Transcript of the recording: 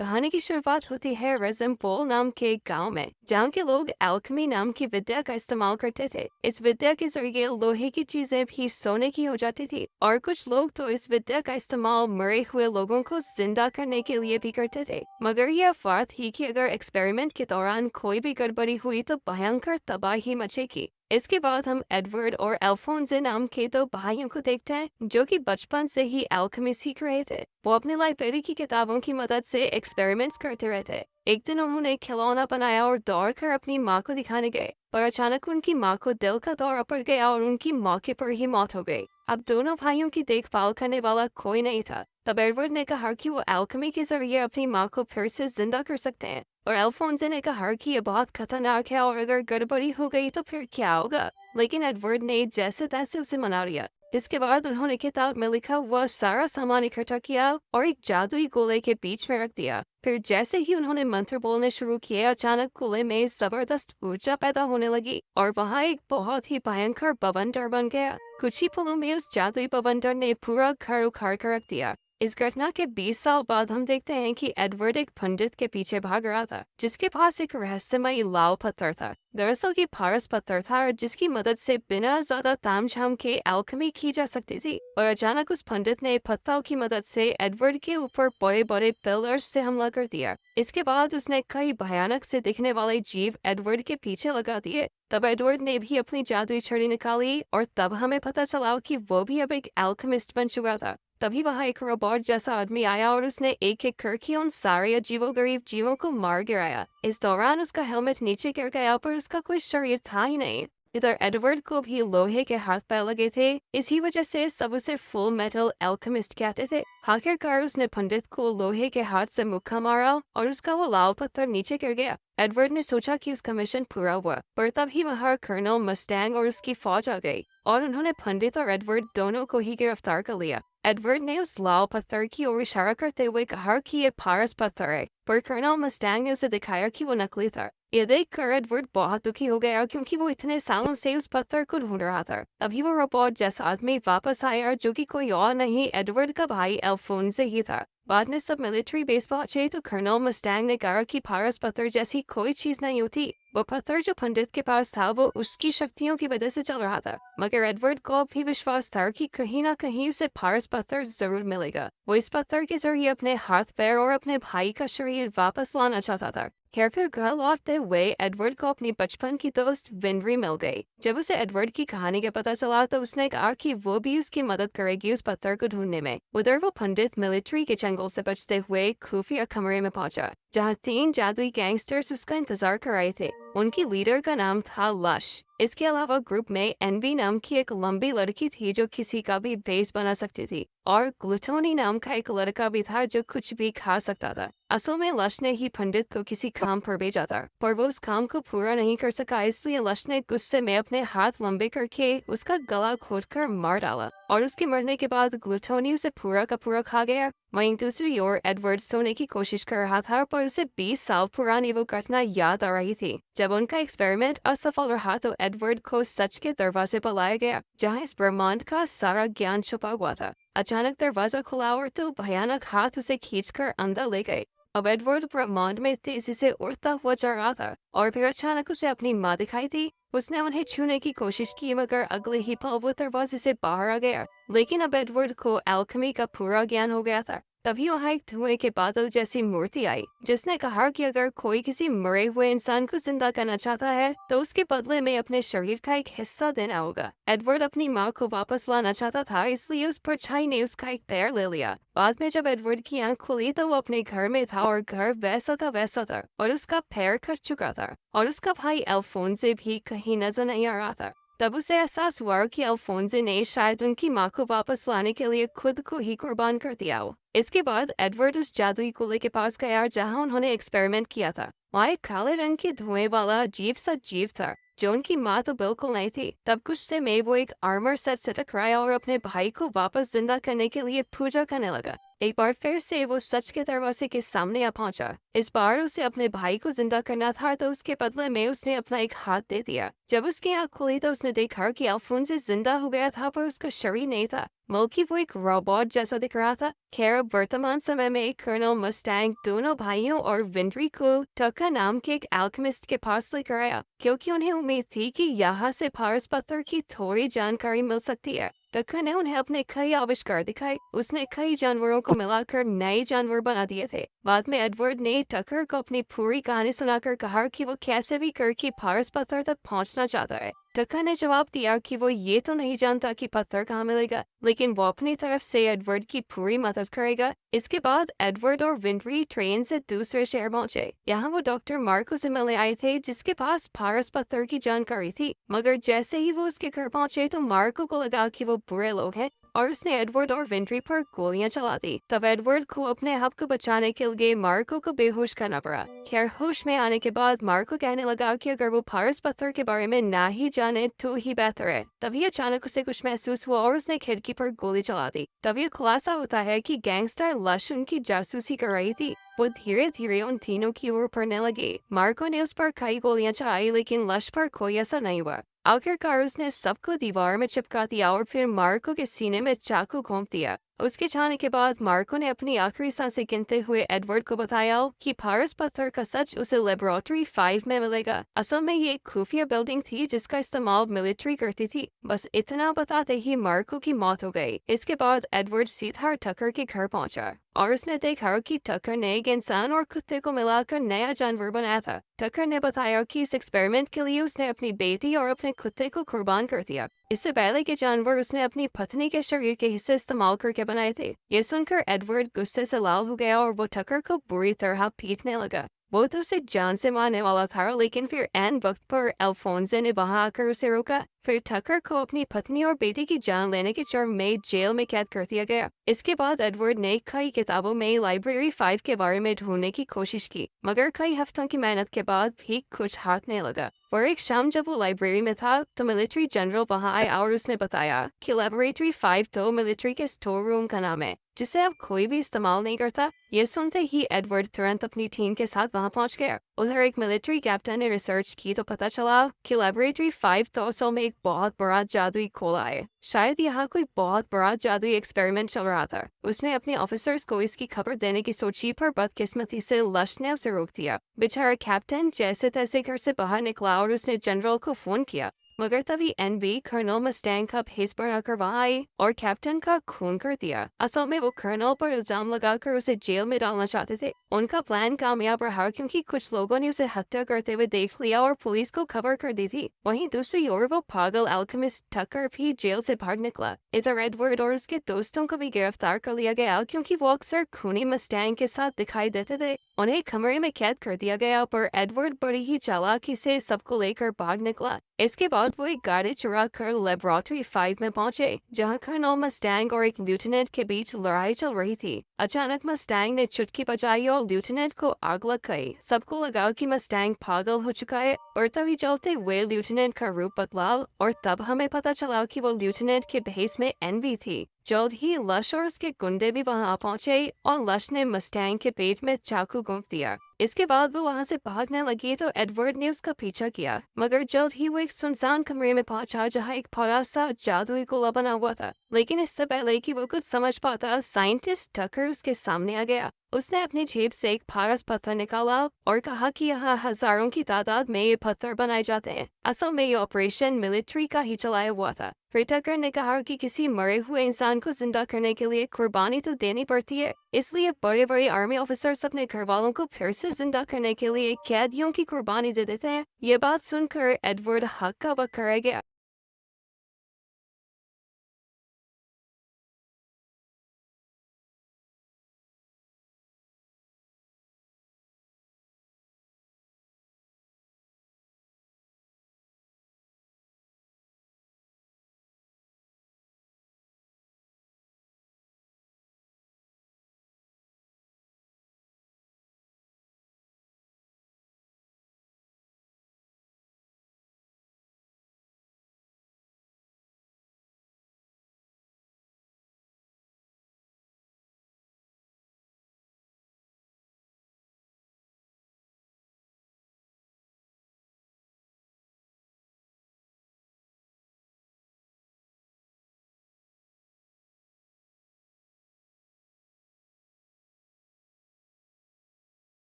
कहानी की शुरुआत होती है रजमपोल नाम के एक गांव में, जहाँ के लोग एल्केमी नाम की विद्या का इस्तेमाल करते थे। इस विद्या के जरिए लोहे की चीजें भी सोने की हो जाती थी, और कुछ लोग तो इस विद्या का इस्तेमाल मरे हुए लोगों को जिंदा करने के लिए भी करते थे। मगर यह अफवाह थी कि अगर एक्सपेरिमेंट के दौरान कोई भी गड़बड़ी हुई तो भयंकर तबाही मचेगी। इसके बाद हम एडवर्ड और अल्फोंसे नाम के दो भाइयों को देखते हैं, जो कि बचपन से ही एल्केमी सीख रहे थे। वो अपनी लाइब्रेरी की किताबों की मदद से एक्सपेरिमेंट्स करते रहते। एक दिन उन्होंने एक खिलौना बनाया और दौड़कर अपनी माँ को दिखाने गए, पर अचानक उनकी माँ को दिल का दौरा पड़ गया और उनकी मौके पर ही मौत हो गई। अब दोनों भाइयों की देखभाल करने वाला कोई नहीं था। तब एडवर्ड ने कहा कि वो एल्केमी के जरिए अपनी माँ को फिर से जिंदा कर सकते हैं, और अल्फोंसे ने कहा कि ये बहुत खतरनाक है और अगर गड़बड़ी हो गई तो फिर क्या होगा। लेकिन एडवर्ड ने जैसे तैसे उसे मना लिया। इसके बाद उन्होंने किताब में लिखा हुआ सारा सामान इकट्ठा किया और एक जादुई गोले के बीच में रख दिया। फिर जैसे ही उन्होंने मंत्र बोलने शुरू किए, अचानक गोले में जबरदस्त ऊर्जा पैदा होने लगी और वहाँ एक बहुत ही भयंकर बवंडर बन गया। कुछ ही पलों में उस जादुई बवंडर ने पूरा घर उखाड़ कर रख दिया। इस घटना के 20 साल बाद हम देखते हैं कि एडवर्ड एक पंडित के पीछे भाग रहा था, जिसके पास एक रहस्यमयी लाल पत्थर था। दरअसल ये पारस पत्थर था, और जिसकी मदद से बिना ज्यादा तामझाम के एल्केमी की जा सकती थी। और अचानक उस पंडित ने पत्थरों की मदद से एडवर्ड के ऊपर बड़े बड़े पिलर्स से हमला कर दिया। इसके बाद उसने कई भयानक से दिखने वाले जीव एडवर्ड के पीछे लगा दिए। तब एडवर्ड ने भी अपनी जादुई छड़ी निकाली, और तब हमें पता चला कि वो भी अब एक एल्केमिस्ट बन चुका था। तभी वहां एक रोबोट जैसा आदमी आया और उसने एक एक करके उन सारे अजीबो गरीब जीवों को मार गिराया। इस दौरान उसका हेलमेट नीचे गिर गया, पर उसका कोई शरीर था ही नहीं। इधर एडवर्ड को भी लोहे के हाथ पैर लगे थे, इसी वजह से सब उसे फुल मेटल एल्केमिस्ट कहते थे। आखिरकार उसने पंडित को लोहे के हाथ से मुक्का मारा और उसका वो लाल पत्थर नीचे गिर गया। एडवर्ड ने सोचा कि उसका मिशन पूरा हुआ, पर तभी वहां कर्नल मस्टैंग और उसकी फौज आ गई, और उन्होंने पंडित और एडवर्ड दोनों को ही गिरफ्तार कर लिया। एडवर्ड ने उस लाल पत्थर की ओर इशारा करते हुए कहा कि ये पारस पत्थर है, पर कर्नल मस्टैंग ने उसे दिखाया कि वो नकली था। ये देखकर एडवर्ड बहुत दुखी हो गया, क्योंकि वो इतने सालों से उस पत्थर को ढूंढ रहा था। तभी वो रोबोट जैसा आदमी वापस आया, जो कि कोई और नहीं एडवर्ड का भाई अल्फोंसे ही था। बाद में सब मिलिट्री बेस पहुंचे तो कर्नल मस्टैंग ने कहा कि पारस पत्थर जैसी कोई चीज नहीं होती। वो पत्थर जो पंडित के पास था वो उसकी शक्तियों की वजह से चल रहा था। मगर एडवर्ड को भी विश्वास था कि कहीं ना कहीं उसे पारस पत्थर जरूर मिलेगा। वो इस पत्थर के जरिए अपने हाथ पैर और अपने भाई का शरीर वापस लाना चाहता था। खैर, फिर घर लौटते हुए एडवर्ड को अपनी बचपन की दोस्त विंड्री मिल गई। जब उसे एडवर्ड की कहानी का पता चला तो उसने कहा कि वो भी उसकी मदद करेगी उस पत्थर को ढूंढने में। उधर वो पंडित मिलिट्री के चंगुल से बचते हुए खुफिया कमरे में पहुंचा, जहाँ 3 जादुई गैंगस्टर्स उसका इंतजार कर रहे थे। उनकी लीडर का नाम था लश। इसके अलावा ग्रुप में एनबी नाम की एक लंबी लड़की थी, जो किसी का भी बेस बना सकती थी, और ग्लूटोनी नाम का एक लड़का भी था, जो कुछ भी खा सकता था। असल में लश ने ही पंडित को किसी काम पर भेजा था, पर वो उस काम को पूरा नहीं कर सका, इसलिए लश ने गुस्से में अपने हाथ लंबे करके उसका गला घोटकर मार डाला, और उसके मरने के बाद ग्लूटोनी उसे पूरा का पूरा खा गया। वहीं दूसरी ओर एडवर्ड सोने की कोशिश कर रहा था, पर उसे 20 साल पुरानी वो घटना याद आ रही थी, जब उनका एक्सपेरिमेंट असफल रहा तो एडवर्ड को सच के दरवाजे पर लाया गया, जहाँ इस ब्रह्मांड का सारा ज्ञान छुपा हुआ था। अचानक दरवाजा खुला और दो भयानक हाथ उसे खींचकर अंदर ले गए। अब एडवर्ड ब्रह्मांड में तेजी से उड़ता हुआ जा रहा था, और फिर अचानक उसे अपनी माँ दिखाई दी। उसने उन्हें छूने की कोशिश की, मगर अगले ही पल वो दरवाजे से बाहर आ गया। लेकिन अब एडवर्ड को एल्केमी का पूरा ज्ञान हो गया था। तभी वहां एक धुएं के बादल जैसी मूर्ति आई, जिसने कहा कि अगर कोई किसी मरे हुए इंसान को जिंदा करना चाहता है तो उसके बदले में अपने शरीर का एक हिस्सा देना होगा। एडवर्ड अपनी माँ को वापस लाना चाहता था, इसलिए उस परछाई ने उसका एक पैर ले लिया। बाद में जब एडवर्ड की आंख खुली तो वो अपने घर में था, और घर वैसा का वैसा था, और उसका पैर कट चुका था, और उसका भाई अल्फोंसे भी कहीं नजर नहीं आ रहा था। तब उसे एहसास हुआ कि अल्फोंसे ने शायद उनकी माँ को वापस लाने के लिए खुद को ही कुर्बान कर दिया हो। इसके बाद एडवर्ड उस जादुई गोले के पास गया, जहाँ उन्होंने एक्सपेरिमेंट किया था। वहाँ एक काले रंग के धुएं वाला अजीब सा जीव था, जो उनकी माँ तो बिल्कुल नहीं थी। तब गुस्से में वो एक आर्मर सेट से टकराया और अपने भाई को वापस जिंदा करने के लिए पूजा करने लगा। एक बार फिर से वो सच के दरवाजे के सामने आ पहुंचा। इस बार उसे अपने भाई को जिंदा करना था, तो उसके बदले में उसने अपना एक हाथ दे दिया। जब उसकी आंख खुली तो उसने देखा कि अल्फोंस जिंदा हो गया था, पर उसका शरीर नहीं था, बल्कि वो एक रोबोट जैसा दिख रहा था। खैर, अब वर्तमान समय में कर्नल मस्टैंग दोनों भाइयों और विंड्री को टक्कर नाम के एक अल्केमिस्ट के पास लेकर आया, क्योंकि उन्हें उम्मीद थी कि यहाँ से पारस पत्थर की थोड़ी जानकारी मिल सकती है। टक्कर ने उन्हें अपने कई आविष्कार दिखाए। उसने कई जानवरों को मिलाकर नए जानवर बना दिए थे। बाद में एडवर्ड ने टक्कर को अपनी पूरी कहानी सुनाकर कहा कि वो कैसे भी करके पारस पत्थर तक पहुंचना चाहता है। टक्कर ने जवाब दिया कि वो ये तो नहीं जानता कि पत्थर कहाँ मिलेगा, लेकिन वो अपनी तरफ से एडवर्ड की पूरी मदद करेगा। इसके बाद एडवर्ड और विंड्री ट्रेन से दूसरे शहर पहुंचे। यहाँ वो डॉक्टर मार्को से मिलने आए थे, जिसके पास पारस पत्थर की जानकारी थी। मगर जैसे ही वो उसके घर पहुंचे तो मार्को को लगा कि वो बुरे लोग हैं, और उसने एडवर्ड और विंड्री पर गोलियां चला दी। तब एडवर्ड को अपने आप को बचाने के लिए मार्को को बेहोश करना पड़ा। खैर, होश में आने के बाद मार्को कहने लगा कि अगर वो पारस पत्थर के बारे में ना ही जाने तो ही बेहतर है। तभी अचानक उसे कुछ महसूस हुआ और उसने खिड़की पर गोली चला दी। तब ये खुलासा होता है कि गैंगस्टर लश उनकी जासूसी कर रही थी। वो धीरे धीरे उन तीनों की ओर पड़ने लगे। मार्को ने उस पर कई गोलियां चलाई, लेकिन लश पर कोई असर नहीं हुआ। आखिरकार उसने सबको दीवार में चिपका दिया और फिर मार्को के सीने में चाकू घोंप दिया। उसके जाने के बाद मार्को ने अपनी आखिरी सांसें गिनते हुए एडवर्ड को बताया कि पारस पत्थर का सच उसे लेबोरेटरी 5 में मिलेगा। असल में ये एक खुफिया बिल्डिंग थी जिसका इस्तेमाल मिलिट्री करती थी। बस इतना बताते ही मार्को की मौत हो गई। इसके बाद एडवर्ड सीधा टक्कर के घर पहुंचा और उसने देखा कि टक्कर ने एक इंसान और कुत्ते को मिलाकर नया जानवर बनाया था। टक्कर ने बताया कि इस एक्सपेरिमेंट के लिए उसने अपनी बेटी और अपने कुत्ते को कुर्बान कर दिया। इससे पहले के जानवर उसने अपनी पत्नी के शरीर के हिस्से इस्तेमाल करके बनाए थे। ये सुनकर एडवर्ड गुस्से से लाल हो गया और वो टक्कर को बुरी तरह पीटने लगा। वो तो उसे जान से मारने वाला था, लेकिन फिर एन वक्त पर अल्फोंसे ने वहां आकर उसे रोका। फिर टक्कर को अपनी पत्नी और बेटी की जान लेने के जुर्म में जेल में कैद कर दिया गया। इसके बाद एडवर्ड ने कई किताबों में लाइब्रेरी 5 के बारे में ढूंढने की कोशिश की, मगर कई हफ्तों की मेहनत के बाद भी कुछ हाथ नहीं लगा। और एक शाम जब वो लाइब्रेरी में था तो मिलिट्री जनरल वहां आया और उसने बताया कि लेबोरेटरी 5 तो मिलिट्री के स्टोर रूम का नाम है, जिसे अब कोई भी इस्तेमाल नहीं करता। ये सुनते ही एडवर्ड तुरंत अपनी टीम के साथ वहां पहुंच गया। उधर एक मिलिट्री कैप्टन ने रिसर्च की तो पता चला कि लेबोरेटरी 5 तो असल में एक बहुत बड़ा जादुई खोला है। शायद यहाँ कोई बहुत बड़ा जादुई एक्सपेरिमेंट चल रहा था। उसने अपने ऑफिसर्स को इसकी खबर देने की सोची, पर बदकिस्मती से लश ने उसे रोक दिया। बेचारा कैप्टन जैसे तैसे घर से बाहर निकला और उसने जनरल को फोन किया, मगर तभी एनवी कर्नल मस्टैंग का भेस बनाकर वहां आई और कैप्टन का खून कर दिया। असल में वो कर्नल पर इल्जाम लगाकर उसे जेल में डालना चाहते थे। उनका प्लान कामयाब रहा क्योंकि कुछ लोगों ने उसे हत्या करते हुए देख लिया और पुलिस को खबर कर दी थी। वहीं दूसरी ओर वो पागल अल्केमिस्ट टक्कर भी जेल से बाहर निकला। इधर एडवर्ड और उसके दोस्तों को भी गिरफ्तार कर लिया गया, क्योंकि वो अक्सर खूनी मस्टैंग के साथ दिखाई देते थे। उन्हें कमरे में कैद कर दिया गया, पर एडवर्ड बड़ी ही चालाकी से सबको लेकर भाग निकला। इसके बाद वो एक गाड़ी चुरा कर लेबोरेटरी 5 में पहुंचे, जहां कर्नल मस्टैंग और एक लेफ्टिनेंट के बीच लड़ाई चल रही थी। अचानक मस्टैंग ने चुटकी बजाई और लेफ्टिनेंट को आग लग गई। सबको लगा कि मस्टैंग पागल हो चुका है, और तभी चलते हुए लेफ्टिनेंट का रूप बदला और तब हमें पता चला कि वो लेफ्टिनेंट के भेस में एनवी थी। जल्द ही लश और उसके गुंडे भी वहां पहुंचे और लश ने मस्टैंग के पेट में चाकू घोंप दिया। इसके बाद वो वहां से भागने लगी तो एडवर्ड ने उसका पीछा किया, मगर जल्द ही वो एक सुनसान कमरे में पहुंचा जहां एक बड़ा सा जादुई गोला बना हुआ था। लेकिन इससे पहले कि वो कुछ समझ पाता, साइंटिस्ट टक्कर उसके सामने आ गया। उसने अपनी जेब से एक पारस पत्थर निकाला और कहा कि यहाँ हजारों की तादाद में ये पत्थर बनाए जाते हैं। असल में ये ऑपरेशन मिलिट्री का ही चलाया हुआ था। फिर टक्कर ने कहा कि किसी मरे हुए इंसान को जिंदा करने के लिए कुर्बानी तो देनी पड़ती है, इसलिए बड़े बड़े आर्मी ऑफिसर्स अपने घर वालों को फिर से जिंदा करने के लिए कैदियों की कुर्बानी दे देते हैं। ये बात सुनकर एडवर्ड हक्का बक्का रह गया।